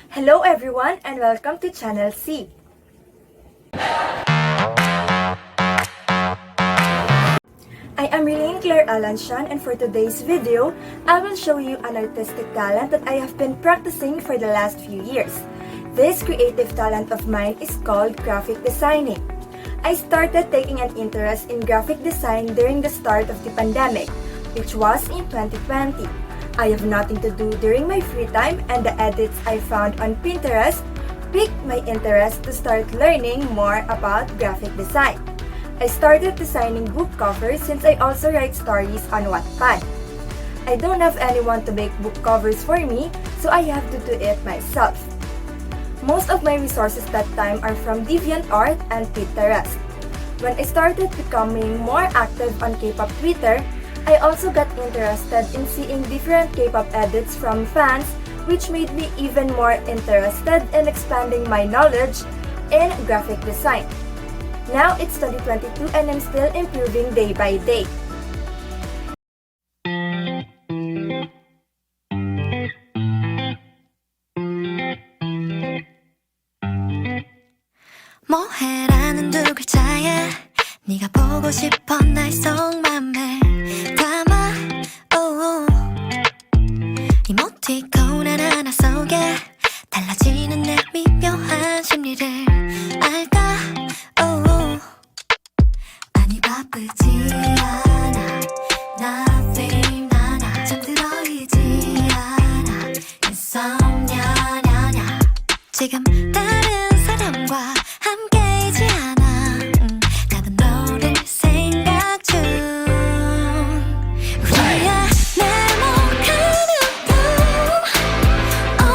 Hello everyone and welcome to Channel C. I am Releane Clare Lancian, and for today's video, I will show you an artistic talent that I have been practicing for the last few years. This creative talent of mine is called graphic designing. I started taking an interest in graphic design during the start of the pandemic, which was in 2020. I have nothing to do during my free time, and the edits I found on Pinterest piqued my interest to start learning more about graphic design. I started designing book covers since I also write stories on Wattpad. I don't have anyone to make book covers for me, so I have to do it myself. Most of my resources that time are from DeviantArt and Pinterest. When I started becoming more active on K-pop Twitter, I also got interested in seeing different K-pop edits from fans, which made me even more interested in expanding my knowledge in graphic design. Now it's 2022 and I'm still improving day by day. 뭐해라는 두 글자에 네가 보고 싶어 날 속맘에 담아 이모티콘 하나하나 속에 달라지는 내 미묘한 심리를 알까 아니 바쁘지 않아 nothing 나나 잠들어 있지 않아 insomnia 냐냐 지금 다른 사람과 함께이지 않아 나도 너를 생각 중 우리의 네모가는 꿈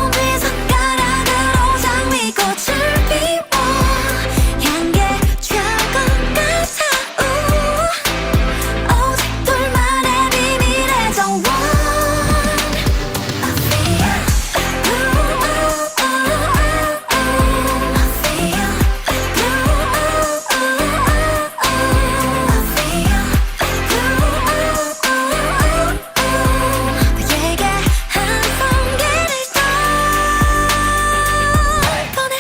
어디선가락으로 장미꽃을 피워 향기에 취할 것 같아 오직 둘만의 비밀의 정원 I feel 너에게 한 송이를 더 꺼내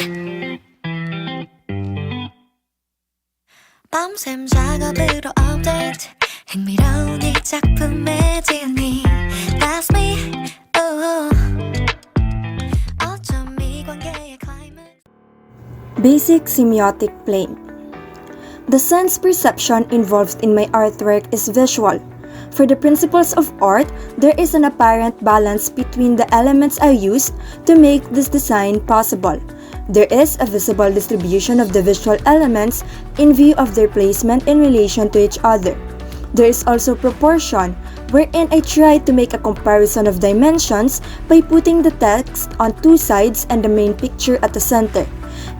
밤샘 작업으로 업데이트 흥미로운 이 작품의 진위 That's me 어쩜 이 관계의 climax Basic semiotic plane. The sense perception involved in my artwork is visual. For the principles of art, there is an apparent balance between the elements I used to make this design possible. There is a visible distribution of the visual elements in view of their placement in relation to each other. There is also proportion, wherein I try to make a comparison of dimensions by putting the text on two sides and the main picture at the center.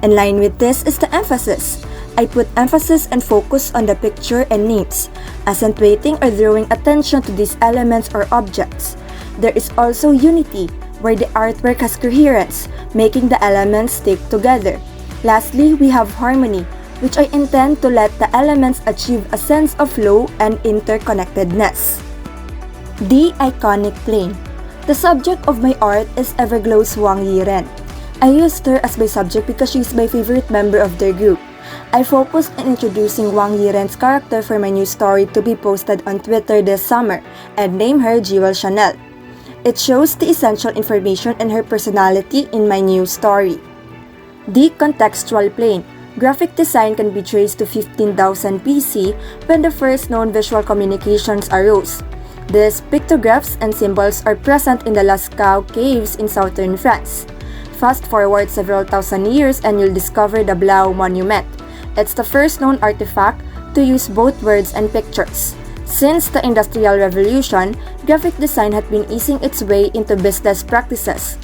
In line with this is the emphasis. I put emphasis and focus on the picture and names, accentuating or drawing attention to these elements or objects. There is also unity, where the artwork has coherence, making the elements stick together. Lastly, we have harmony, which I intend to let the elements achieve a sense of flow and interconnectedness. The iconic plane. The subject of my art is Everglow's Wang Yiren. I used her as my subject because she is my favorite member of their group. I focused on introducing Wang Yiren's character for my new story to be posted on Twitter this summer and named her Jewel Chanel. It shows the essential information and her personality in my new story. The contextual plane. Graphic design can be traced to 15,000 BC when the first known visual communications arose. These pictographs and symbols are present in the Lascaux caves in southern France. Fast forward several thousand years and you'll discover the Blau Monument. It's the first known artifact to use both words and pictures. Since the Industrial Revolution, graphic design had been easing its way into business practices,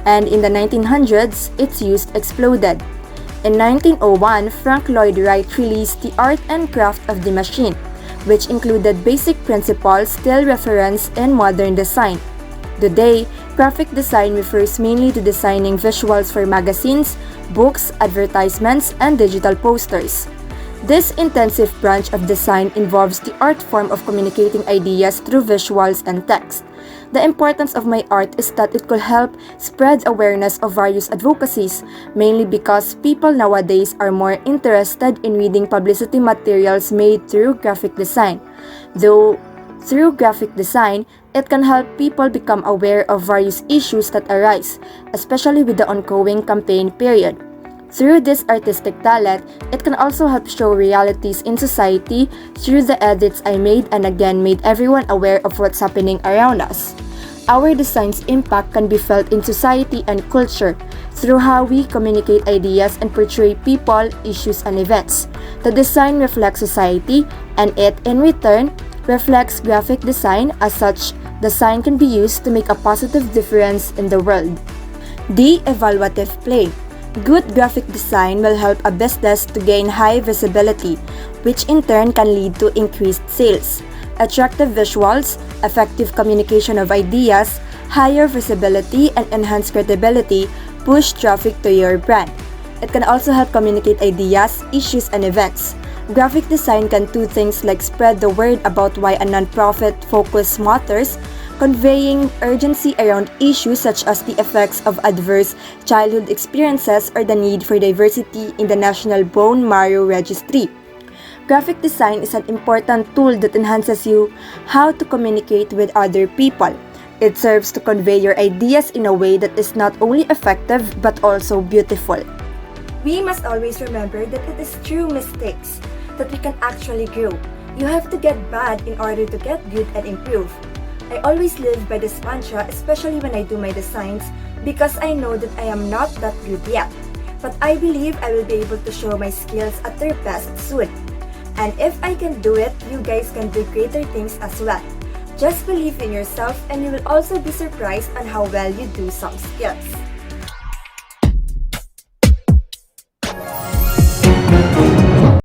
and in the 1900s, its use exploded. In 1901, Frank Lloyd Wright released The Art and Craft of the Machine, which included basic principles still referenced in modern design. Today, graphic design refers mainly to designing visuals for magazines, books, advertisements, and digital posters. This intensive branch of design involves the art form of communicating ideas through visuals and text. The importance of my art is that it could help spread awareness of various advocacies, mainly because people nowadays are more interested in reading publicity materials made through graphic design. Though through graphic design, it can help people become aware of various issues that arise, especially with the ongoing campaign period. Through this artistic talent, it can also help show realities in society through the edits I made and again made everyone aware of what's happening around us. Our design's impact can be felt in society and culture through how we communicate ideas and portray people, issues, and events. The design reflects society, and it, in return, reflects graphic design. As such, design can be used to make a positive difference in the world. The evaluative plane. Good graphic design will help a business to gain high visibility, which in turn can lead to increased sales. Attractive visuals, effective communication of ideas, higher visibility, and enhanced credibility push traffic to your brand. It can also help communicate ideas, issues, and events. Graphic design can do things like spread the word about why a non-profit focus matters, conveying urgency around issues such as the effects of adverse childhood experiences or the need for diversity in the National Bone Marrow Registry. Graphic design is an important tool that enhances you how to communicate with other people. It serves to convey your ideas in a way that is not only effective but also beautiful. We must always remember that it is through mistakes that we can actually grow. You have to get bad in order to get good and improve. I always live by this mantra, especially when I do my designs, because I know that I am not that good yet. But I believe I will be able to show my skills at their best soon. And if I can do it, you guys can do greater things as well. Just believe in yourself and you will also be surprised on how well you do some skills.